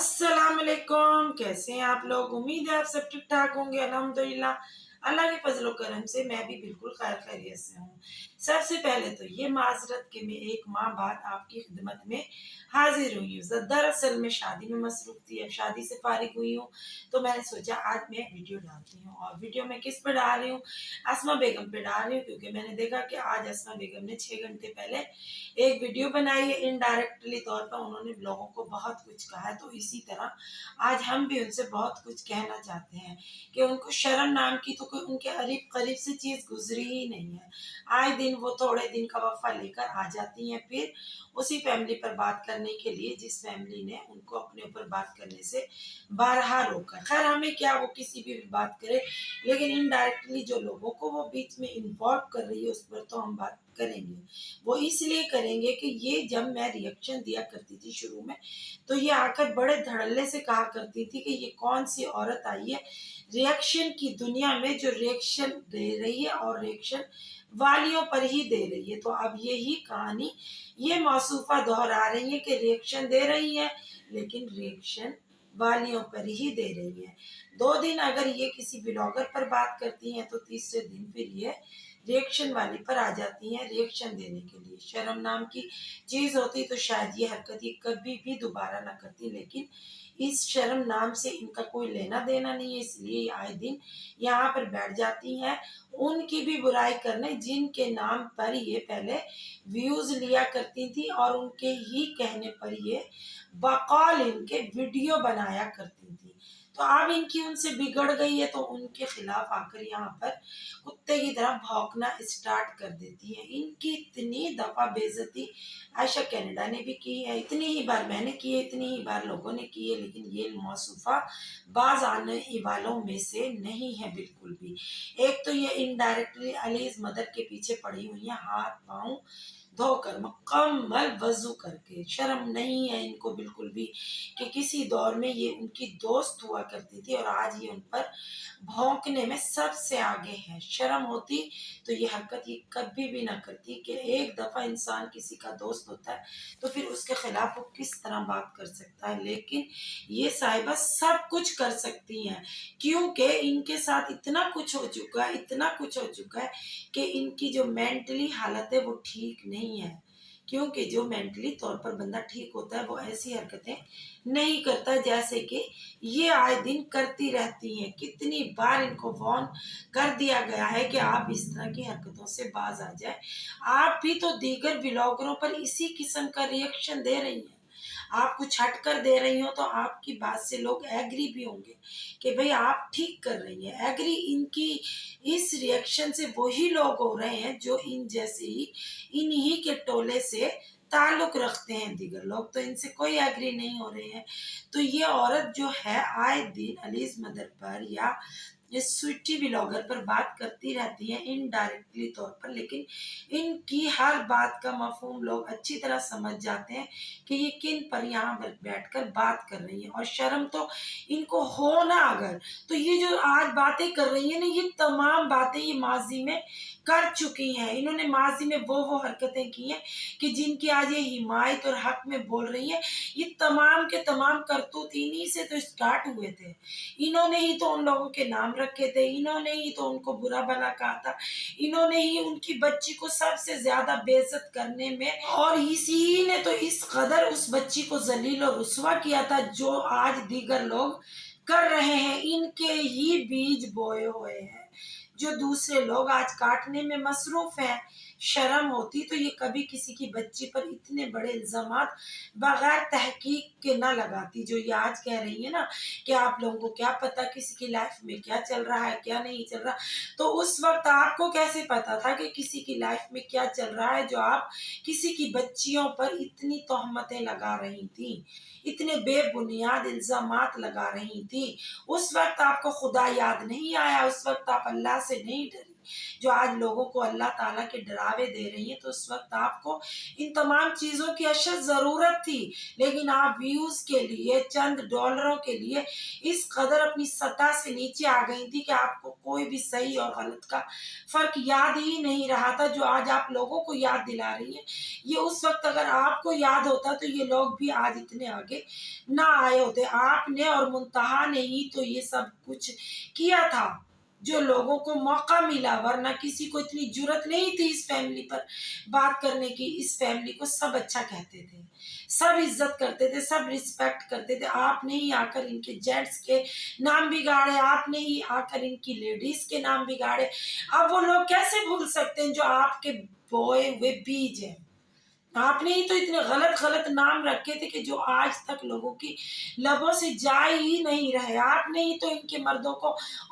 अस्सलाम वालेकुम। कैसे हैं आप लोग? उम्मीद है आप सब ठीक ठाक होंगे। अल्हम्दुलिल्लाह अल्लाह के फजल करम से मैं भी बिल्कुल खैर खैरियत से हूँ। सबसे पहले तो ये माजरत कि मैं एक माह बाद आपकी खिदमत में हाजिर हुई हूँ। दरअसल मैं शादी में मसरूफ थी, अब शादी से फारिग हुई हूँ तो मैंने सोचा आज मैं वीडियो डालती हूँ। और वीडियो में किस पे डाल रही हूँ? अस्मा बेगम पे डाल रही हूँ, क्योंकि मैंने देखा कि आज अस्मा बेगम ने 6 घंटे पहले एक वीडियो बनाई है। इनडायरेक्टली तौर पर उन्होंने लोगों को बहुत कुछ कहा है, तो इसी तरह आज हम भी उनसे बहुत कुछ कहना चाहते हैं कि उनको शर्म नाम की तो कोई उनके करीब करीब से चीज़ गुजरी ही नहीं है। आए दिन वो थोड़े दिन का वफ़ा लेकर आ जाती हैं, फिर उसी फैमिली पर बात करने के लिए जिस फैमिली ने उनको अपने ऊपर बात करने से बारहा रोका। खैर हमें क्या, वो किसी भी बात करे, लेकिन इनडायरेक्टली जो लोगों को वो बीच में इन्वॉल्व कर रही है उस पर तो हम बात करेंगे। वो इसलिए करेंगे कि ये जब मैं रिएक्शन दिया करती थी शुरू में, तो ये आकर बड़े धड़ल्ले से कहा करती थी कि ये कौन सी औरत आई है रिएक्शन की दुनिया में जो रिएक्शन दे रही है और रिएक्शन वालियों पर ही दे रही है। तो अब यही कहानी ये मौसूफा दोहरा रही है कि रिएक्शन दे रही है लेकिन रिएक्शन वालियों पर ही दे रही है। 2 दिन अगर ये किसी ब्लॉगर पर बात करती हैं तो तीसरे दिन फिर ये रिएक्शन वाली पर आ जाती हैं रिएक्शन देने के लिए। शर्म नाम की चीज़ होती तो शायद ये हरकत ये कभी भी दोबारा ना करती, लेकिन इस शर्म नाम से इनका कोई लेना देना नहीं है, इसलिए आए दिन यहाँ पर बैठ जाती हैं उनकी भी बुराई करने जिनके नाम पर ये पहले व्यूज लिया करती थी और उनके ही कहने पर ये बकौल इनके वीडियो बनाया करती थी। तो अब इनकी उनसे बिगड़ गई है तो उनके खिलाफ आकर यहाँ पर कुत्ते की तरह भौंकना स्टार्ट कर देती है। इनकी इतनी दफा बेइज्जती आयशा कनाडा ने भी की है, इतनी ही बार मैंने की है, इतनी ही बार लोगों ने की है, लेकिन ये मौसूफा बाज आने वालों में से नहीं है बिल्कुल भी। एक तो ये इनडायरेक्टली अलीज मदर के पीछे पड़ी हुई है, हाथ पाँव धोकर मुकम्मल वजू करके। शर्म नहीं है इनको बिल्कुल भी कि किसी दौर में ये उनकी दोस्त हुआ करती थी और आज ये उन पर भौंकने में सबसे आगे है। शर्म होती तो ये हरकत ये कभी भी ना करती कि एक दफ़ा इंसान किसी का दोस्त होता है तो फिर उसके खिलाफ वो किस तरह बात कर सकता है, लेकिन ये साहिबा सब कुछ कर सकती हैं क्योंकि इनके साथ इतना कुछ हो चुका है, इतना कुछ हो चुका है कि इनकी जो मेंटली हालत है वो ठीक नहीं है। क्योंकि जो मेंटली तौर पर बंदा ठीक होता है वो ऐसी हरकतें नहीं करता जैसे कि ये आए दिन करती रहती हैं। कितनी बार इनको वार्न कर दिया गया है कि आप इस तरह की हरकतों से बाज आ जाए। आप भी तो दीगर व्लॉगरों पर इसी किस्म का रिएक्शन दे रही हैं। आप कुछ हट कर दे रही हो तो आपकी बात से लोग एग्री भी होंगे कि भाई आप ठीक कर रही हैं। एग्री इनकी इस रिएक्शन से वही लोग हो रहे हैं जो इन जैसे ही इन्हीं के टोले से ताल्लुक रखते हैं, दीगर लोग तो इनसे कोई एग्री नहीं हो रहे हैं। तो ये औरत जो है आए दिन अलीज मदर पर या ये स्वीटी व्लॉगर पर बात करती रहती है इनडायरेक्टली तौर पर, लेकिन इनकी हर बात का मफहूम लोग अच्छी तरह समझ जाते हैं कि ये किन पर यहाँ पर बैठकर बात कर रही है। और शर्म तो इनको हो ना अगर, तो ये जो आज बातें कर रही है ना, ये तमाम बातें ये माजी में कर चुकी हैं। इन्होंने माजी में वो हरकतें की हैं कि जिनकी आज ये हिमायत और हक में बोल रही है। ये तमाम के तमाम करतूत इन्हीं से तो स्टार्ट हुए थे। इन्होंने ही तो उन लोगों के नाम रखे थे, इन्होंने ही तो उनको बुरा भला कहा था, इन्होंने ही उनकी बच्ची को सबसे ज्यादा बेइज्जत करने में, और इसी ने तो इस कदर उस बच्ची को जलील और रुस्वा किया था जो आज दीगर लोग कर रहे हैं। इनके ही बीज बोए हुए हैं जो दूसरे लोग आज काटने में मसरूफ हैं। शर्म होती तो ये कभी किसी की बच्ची पर इतने बड़े इल्जामात बगैर तहकीक के ना लगाती जो ये आज कह रही है ना कि आप लोगों को क्या पता किसी की लाइफ में क्या चल रहा है क्या नहीं चल रहा। तो उस वक्त आपको कैसे पता था कि किसी की लाइफ में क्या चल रहा है जो आप किसी की बच्चियों पर इतनी तोहमतें लगा रही थी, इतने बेबुनियाद इल्जामात लगा रही थी। उस वक्त आपको खुदा याद नहीं आया, उस वक्त आप अल्लाह से नहीं डरी, जो आज लोगों को अल्लाह ताला के डरावे दे रही हैं, तो उस वक्त आपको इन तमाम चीज़ों की अशद ज़रूरत थी, लेकिन आप व्यूज़ के लिए, चंद डॉलरों के लिए इस कदर अपनी सतह से नीचे आ गई थी कि आपको कोई भी सही और गलत का फ़र्क याद ही नहीं रहा था, जो आज आप लोगों को याद दिला रही हैं। ये उस वक्त अगर आपको याद होता तो ये लोग भी आज इतने आगे ना आए होते। आपने और मुंतहा ने ही तो ये सब कुछ किया था, जो लोगों को मौका मिला, वरना किसी को इतनी जुर्रत नहीं थी इस फैमिली पर बात करने की। इस फैमिली को सब अच्छा कहते थे, सब इज्जत करते थे, सब रिस्पेक्ट करते थे। आपने ही आकर इनके जेंट्स के नाम बिगाड़े, आपने ही आकर इनकी लेडीज के नाम बिगाड़े। अब वो लोग कैसे भूल सकते हैं जो आपके बोए हुए बीज हैं। आपने ही तो इतने गलत गलत नाम रखे थे कि जो आज तक लोगों की लबों से जा ही नहीं रहे। आपने ही तो इनके मर्दों को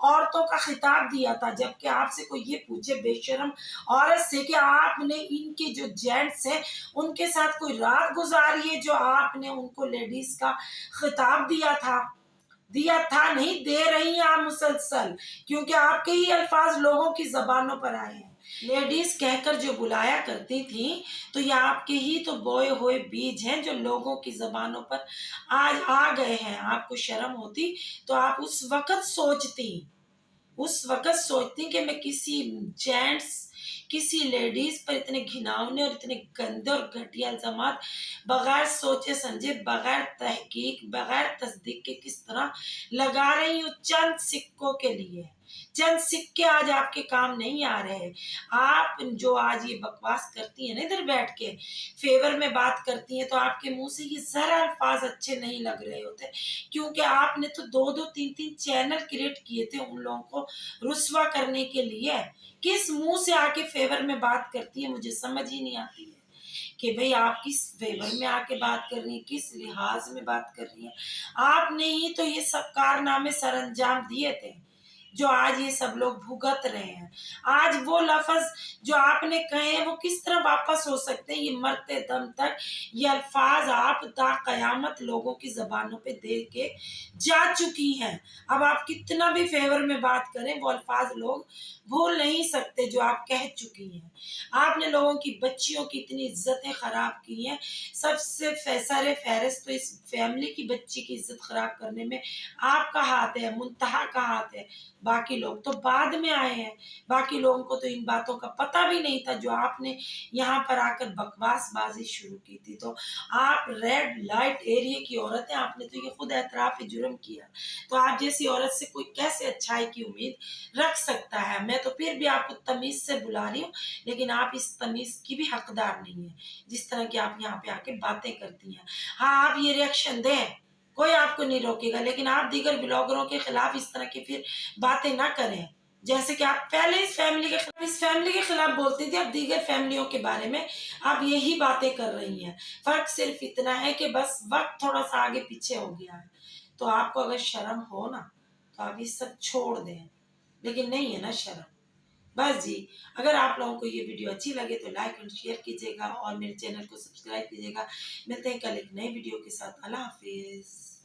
औरतों का खिताब दिया था, जबकि आपसे कोई ये पूछे बेशरम औरत से कि आपने इनके जो जेंट्स हैं उनके साथ कोई रात गुजारी है, जो आपने उनको लेडीज का खिताब दिया था नहीं, दे रही हैं आप मुसलसल, क्योंकि आपके ही अल्फाज लोगों की जबानों पर आए हैं। लेडीज कहकर जो बुलाया करती थी, तो ये आपके ही तो बोए हुए बीज हैं जो लोगों की जबानों पर आज आ गए हैं। आपको शर्म होती तो आप उस वक़्त सोचती कि मैं किसी जेंट्स, किसी लेडीज़ पर इतने घिनौने और इतने गंदे और घटिया इल्ज़ामात बगैर सोचे समझे, बगैर तहकीक, बगैर तस्दीक के किस तरह लगा रही हूँ चंद सिक्कों के लिए। चंद सिक्के आज आपके काम नहीं आ रहे। आप जो आज ये बकवास करती हैं ना इधर बैठ के, फ़ेवर में बात करती हैं, तो आपके मुँह से ये ज़रा अल्फ़ाज़ अच्छे नहीं लग रहे होते, क्योंकि आपने तो 2-2 3-3 चैनल क्रिएट किए थे उन लोगों को रुस्वा करने के लिए। किस मुँह से आके फ़ेवर में बात करती है, मुझे समझ ही नहीं आती है कि भई आप किस फ़ेवर में आके बात कर रही हैं, किस लिहाज़ में बात कर रही हैं। आपने ही तो ये सब कारनामे सरअंजाम दिए थे, जो आज ये सब लोग भुगत रहे हैं। आज वो लफ़्ज़ जो आपने कहे हैं वो किस तरह वापस हो सकते हैं? ये मरते दम तक ये अल्फ़ाज़ आप ता क़यामत लोगों की ज़बानों पे दे के जा चुकी हैं। अब आप कितना भी फ़ेवर में बात करें, वो अल्फ़ाज़ लोग भूल नहीं सकते जो आप कह चुकी हैं। आपने लोगों की बच्चियों की इतनी इज़्ज़तें ख़राब की हैं। सबसे सर-ए-फ़हरिस्त तो इस फ़ैमिली की बच्ची की इज़्ज़त ख़राब करने में आपका हाथ है, मुंतहा का हाथ है। बाकी लोग तो बाद में आए हैं, बाकी लोगों को तो इन बातों का पता भी नहीं था जो आपने यहाँ पर आकर बकवासबाजी शुरू की थी। तो आप रेड लाइट एरिया की औरत हैं, आपने तो ये खुद एतराफ़ जुर्म किया। तो आप जैसी औरत से कोई कैसे अच्छाई की उम्मीद रख सकता है? मैं तो फिर भी आपको तमीज़ से बुला रही हूँ, लेकिन आप इस तमीज़ की भी हकदार नहीं हैं, जिस तरह की आप यहाँ पे आके बातें करती हैं। हाँ, आप ये रिएक्शन दें, कोई आपको नहीं रोकेगा, लेकिन आप दीगर ब्लॉगरों के खिलाफ इस तरह की फिर बातें ना करें। जैसे कि आप पहले इस फैमिली के खिलाफ बोलती थी, अब दीगर फैमिलियों के बारे में आप यही बातें कर रही हैं। फ़र्क सिर्फ इतना है कि बस वक़्त थोड़ा-सा आगे पीछे हो गया है। तो आपको अगर शर्म हो ना, तो आप ये सब छोड़ दें, लेकिन नहीं है ना शर्म। बस जी, अगर आप लोगों को ये वीडियो अच्छी लगे तो लाइक एंड शेयर कीजिएगा और मेरे चैनल को सब्सक्राइब कीजिएगा। मिलते हैं कल एक नए वीडियो के साथ। अल्लाह हाफ़िज़।